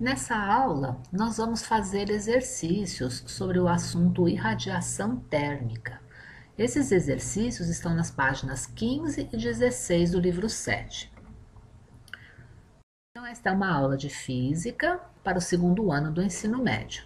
Nessa aula, nós vamos fazer exercícios sobre o assunto irradiação térmica. Esses exercícios estão nas páginas 15 e 16 do livro 7. Então, esta é uma aula de física para o segundo ano do ensino médio.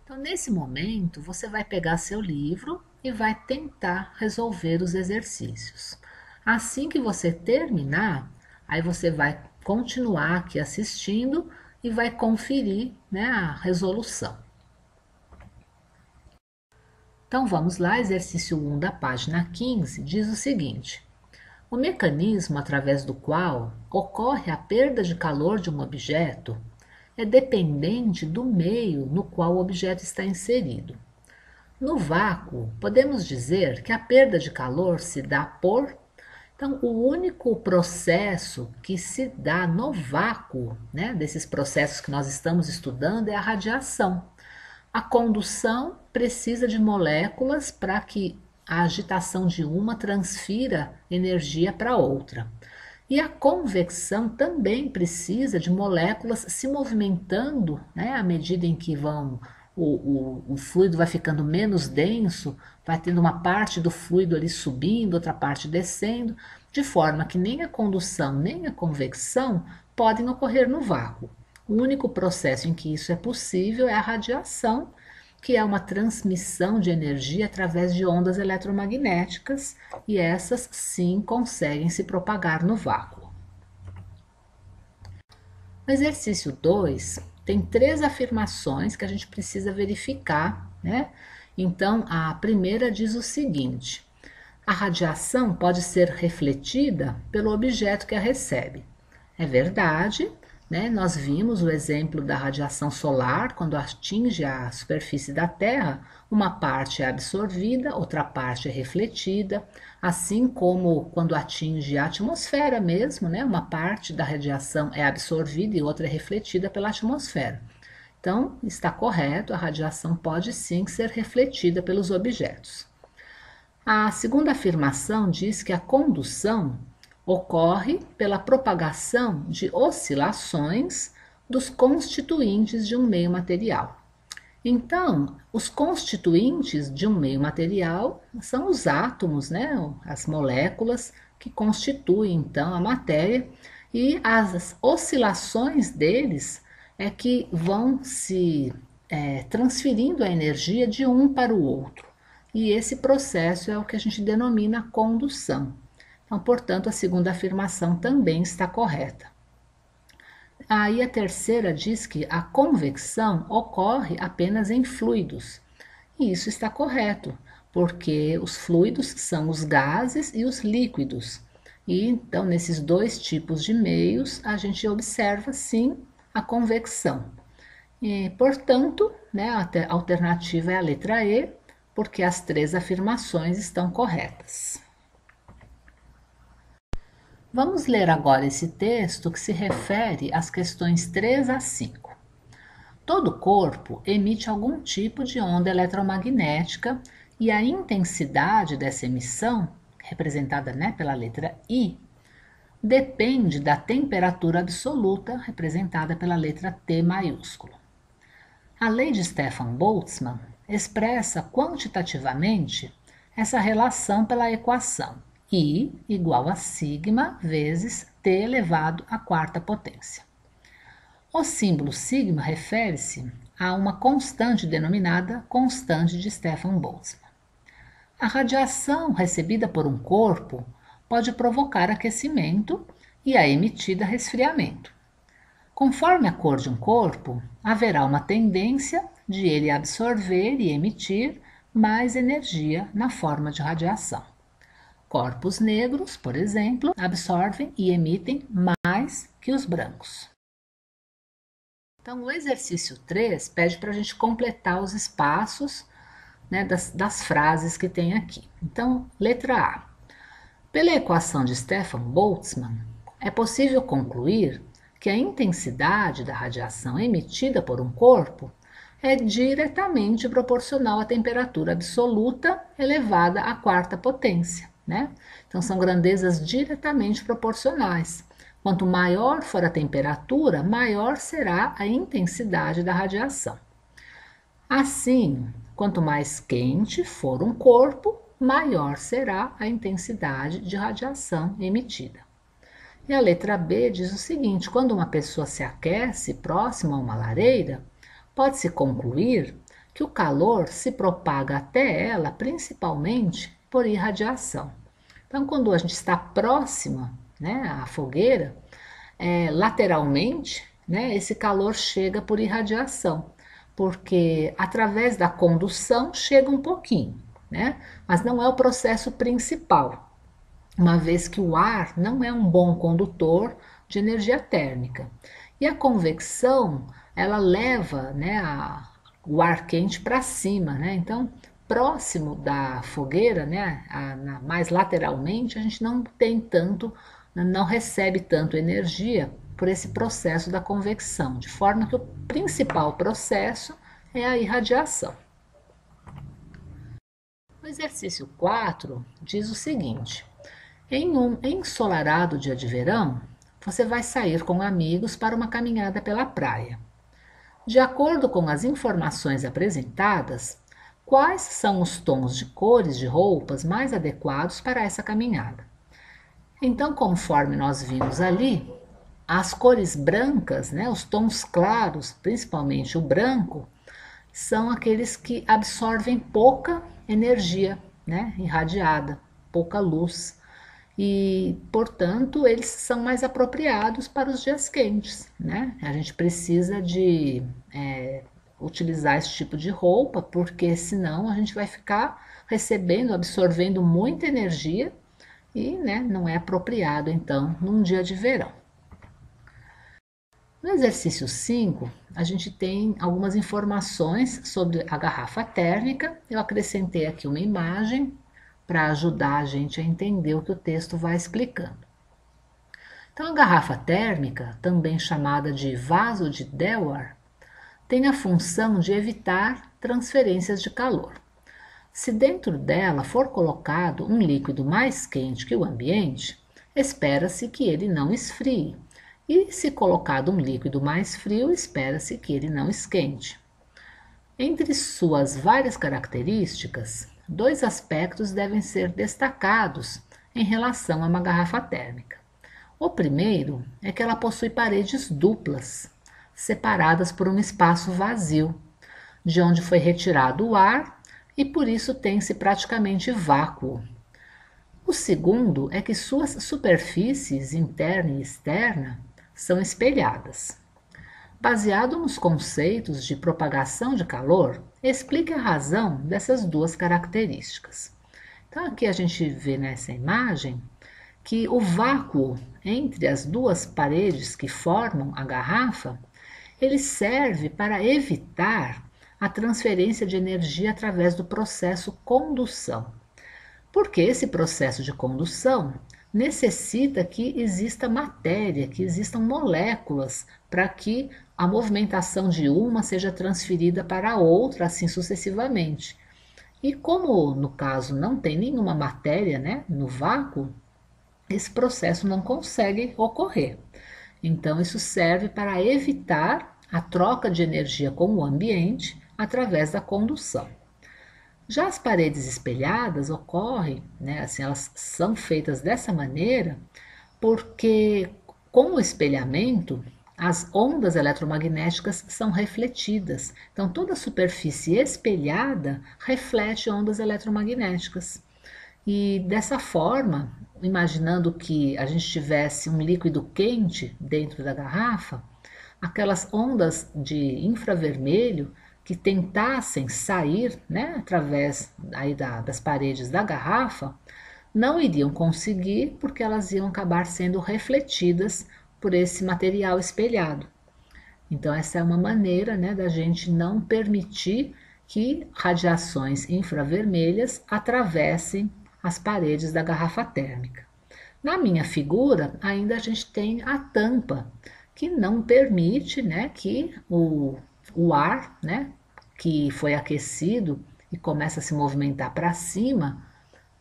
Então, nesse momento, você vai pegar seu livro e vai tentar resolver os exercícios. Assim que você terminar, aí você vai continuar aqui assistindo e vai conferir, né, a resolução. Então vamos lá, exercício 1 da página 15 diz o seguinte: o mecanismo através do qual ocorre a perda de calor de um objeto é dependente do meio no qual o objeto está inserido. No vácuo, podemos dizer que a perda de calor se dá por. Então, o único processo que se dá no vácuo, né, desses processos que nós estamos estudando, é a radiação. A condução precisa de moléculas para que a agitação de uma transfira energia para outra. E a convecção também precisa de moléculas se movimentando, né, à medida em que o fluido vai ficando menos denso, vai tendo uma parte do fluido ali subindo, outra parte descendo, de forma que nem a condução nem a convecção podem ocorrer no vácuo. O único processo em que isso é possível é a radiação, que é uma transmissão de energia através de ondas eletromagnéticas, e essas sim conseguem se propagar no vácuo. No exercício 2, tem 3 afirmações que a gente precisa verificar, né? Então, a primeira diz o seguinte: a radiação pode ser refletida pelo objeto que a recebe. É verdade, né? Nós vimos o exemplo da radiação solar, quando atinge a superfície da Terra, uma parte é absorvida, outra parte é refletida, assim como quando atinge a atmosfera mesmo, né? Uma parte da radiação é absorvida e outra é refletida pela atmosfera. Então, está correto, a radiação pode sim ser refletida pelos objetos. A segunda afirmação diz que a condução ocorre pela propagação de oscilações dos constituintes de um meio material. Então, os constituintes de um meio material são os átomos, né, as moléculas que constituem então a matéria, e as oscilações deles é que vão se transferindo a energia de um para o outro. E esse processo é o que a gente denomina condução. Então, portanto, a segunda afirmação também está correta. Aí a terceira diz que a convecção ocorre apenas em fluidos. E isso está correto, porque os fluidos são os gases e os líquidos. E então, nesses 2 tipos de meios, a gente observa sim a convecção. E, portanto, né, a alternativa é a letra E, porque as 3 afirmações estão corretas. Vamos ler agora esse texto que se refere às questões 3 a 5. Todo corpo emite algum tipo de onda eletromagnética e a intensidade dessa emissão, representada, né, pela letra I, depende da temperatura absoluta, representada pela letra T maiúsculo. A lei de Stefan Boltzmann expressa quantitativamente essa relação pela equação I igual a sigma vezes T elevado à quarta potência. O símbolo sigma refere-se a uma constante denominada constante de Stefan Boltzmann. A radiação recebida por um corpo pode provocar aquecimento e a emitida resfriamento. Conforme a cor de um corpo, haverá uma tendência de ele absorver e emitir mais energia na forma de radiação. Corpos negros, por exemplo, absorvem e emitem mais que os brancos. Então, o exercício 3 pede para a gente completar os espaços, né, das frases que tem aqui. Então, letra A. Pela equação de Stefan Boltzmann, é possível concluir que a intensidade da radiação emitida por um corpo é diretamente proporcional à temperatura absoluta elevada à quarta potência, né? Então, são grandezas diretamente proporcionais. Quanto maior for a temperatura, maior será a intensidade da radiação. Assim, quanto mais quente for um corpo, maior será a intensidade de radiação emitida. E a letra B diz o seguinte: quando uma pessoa se aquece próximo a uma lareira, pode-se concluir que o calor se propaga até ela principalmente por irradiação. Então, quando a gente está próxima, né, à fogueira, lateralmente, né, esse calor chega por irradiação, porque através da condução chega um pouquinho, né, mas não é o processo principal, uma vez que o ar não é um bom condutor de energia térmica. E a convecção, ela leva, né, o ar quente para cima, né? Então, próximo da fogueira, né, mais lateralmente, a gente não tem tanto, não recebe tanto energia por esse processo da convecção, de forma que o principal processo é a irradiação. O exercício 4 diz o seguinte: em um ensolarado dia de verão, você vai sair com amigos para uma caminhada pela praia. De acordo com as informações apresentadas, quais são os tons de cores de roupas mais adequados para essa caminhada? Então, conforme nós vimos ali, as cores brancas, né, os tons claros, principalmente o branco, são aqueles que absorvem pouca energia, né, irradiada, pouca luz. E, portanto, eles são mais apropriados para os dias quentes, né? A gente precisa de utilizar esse tipo de roupa, porque senão a gente vai ficar recebendo, absorvendo muita energia e, né, não é apropriado, então, num dia de verão. No exercício 5, a gente tem algumas informações sobre a garrafa térmica. Eu acrescentei aqui uma imagem para ajudar a gente a entender o que o texto vai explicando. Então, a garrafa térmica, também chamada de vaso de Dewar, tem a função de evitar transferências de calor. Se dentro dela for colocado um líquido mais quente que o ambiente, espera-se que ele não esfrie, e se colocado um líquido mais frio, espera-se que ele não esquente. Entre suas várias características, dois aspectos devem ser destacados em relação a uma garrafa térmica. O primeiro é que ela possui paredes duplas, separadas por um espaço vazio, de onde foi retirado o ar e por isso tem-se praticamente vácuo. O segundo é que suas superfícies interna e externa são espelhadas. Baseado nos conceitos de propagação de calor, explique a razão dessas duas características. Então, aqui a gente vê nessa imagem que o vácuo entre as duas paredes que formam a garrafa, ele serve para evitar a transferência de energia através do processo condução. Porque esse processo de condução necessita que exista matéria, que existam moléculas para que a movimentação de uma seja transferida para a outra, assim sucessivamente. E como no caso não tem nenhuma matéria, né, no vácuo, esse processo não consegue ocorrer. Então, isso serve para evitar a troca de energia com o ambiente através da condução. Já as paredes espelhadas ocorrem, né, assim, elas são feitas dessa maneira porque com o espelhamento as ondas eletromagnéticas são refletidas. Então toda a superfície espelhada reflete ondas eletromagnéticas. E dessa forma, imaginando que a gente tivesse um líquido quente dentro da garrafa, aquelas ondas de infravermelho que tentassem sair, né, através aí das paredes da garrafa, não iriam conseguir porque elas iam acabar sendo refletidas por esse material espelhado. Então essa é uma maneira, né, da gente não permitir que radiações infravermelhas atravessem as paredes da garrafa térmica. Na minha figura, ainda a gente tem a tampa, que não permite, né, que o ar, né, que foi aquecido e começa a se movimentar para cima,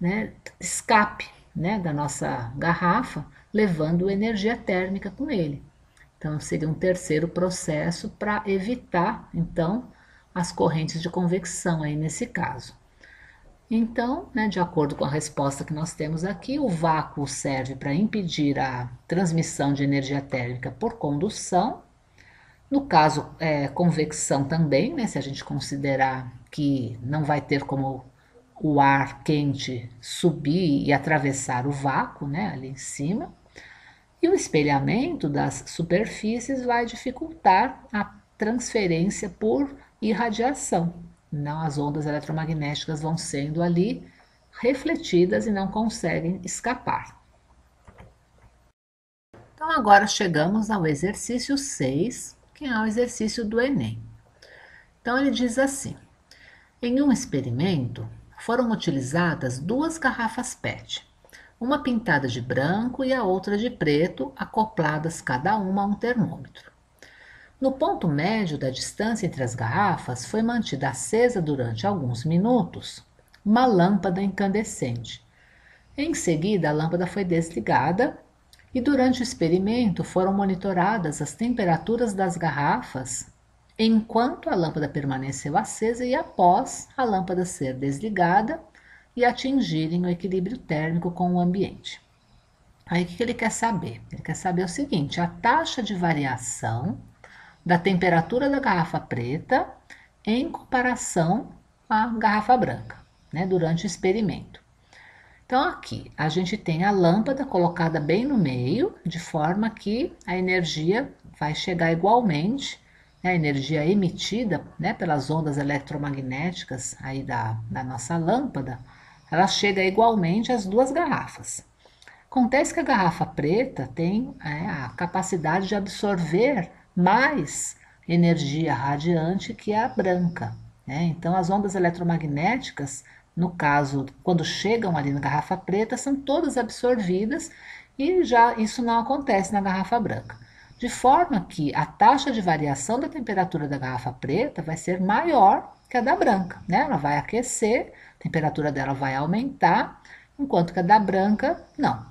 né, escape, né, da nossa garrafa, levando energia térmica com ele. Então, seria um terceiro processo para evitar, então, as correntes de convecção aí nesse caso. Então, né, de acordo com a resposta que nós temos aqui, o vácuo serve para impedir a transmissão de energia térmica por condução. No caso, convecção também, né, se a gente considerar que não vai ter como o ar quente subir e atravessar o vácuo, né, ali em cima. E o espelhamento das superfícies vai dificultar a transferência por irradiação. Não, as ondas eletromagnéticas vão sendo ali refletidas e não conseguem escapar. Então, agora chegamos ao exercício 6, que é o exercício do Enem. Então, ele diz assim: em um experimento, foram utilizadas duas garrafas PET, uma pintada de branco e a outra de preto, acopladas cada uma a um termômetro. No ponto médio da distância entre as garrafas, foi mantida acesa durante alguns minutos uma lâmpada incandescente. Em seguida, a lâmpada foi desligada e durante o experimento foram monitoradas as temperaturas das garrafas enquanto a lâmpada permaneceu acesa e após a lâmpada ser desligada e atingirem o equilíbrio térmico com o ambiente. Aí o que ele quer saber? Ele quer saber o seguinte: a taxa de variação da temperatura da garrafa preta em comparação à garrafa branca, né, durante o experimento. Então, aqui a gente tem a lâmpada colocada bem no meio, de forma que a energia vai chegar igualmente, né, a energia emitida, né, pelas ondas eletromagnéticas aí da nossa lâmpada, ela chega igualmente às duas garrafas. Acontece que a garrafa preta tem a capacidade de absorver mais energia radiante que a branca, né? Então, as ondas eletromagnéticas, no caso, quando chegam ali na garrafa preta, são todas absorvidas e já isso não acontece na garrafa branca. De forma que a taxa de variação da temperatura da garrafa preta vai ser maior que a da branca, né? Ela vai aquecer, a temperatura dela vai aumentar, enquanto que a da branca não.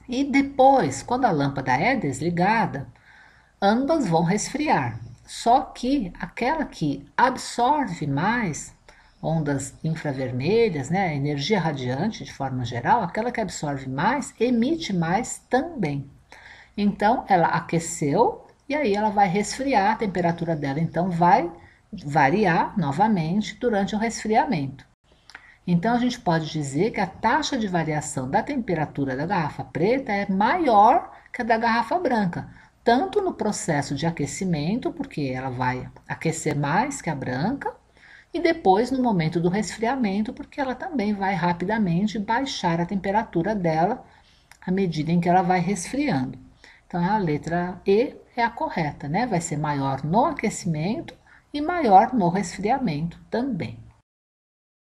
E depois, quando a lâmpada é desligada, ambas vão resfriar. Só que aquela que absorve mais ondas infravermelhas, né, energia radiante de forma geral, aquela que absorve mais, emite mais também. Então, ela aqueceu e aí ela vai resfriar, a temperatura dela então vai variar novamente durante o resfriamento. Então, a gente pode dizer que a taxa de variação da temperatura da garrafa preta é maior que a da garrafa branca, tanto no processo de aquecimento, porque ela vai aquecer mais que a branca, e depois no momento do resfriamento, porque ela também vai rapidamente baixar a temperatura dela à medida em que ela vai resfriando. Então, a letra E é a correta, né? Vai ser maior no aquecimento e maior no resfriamento também.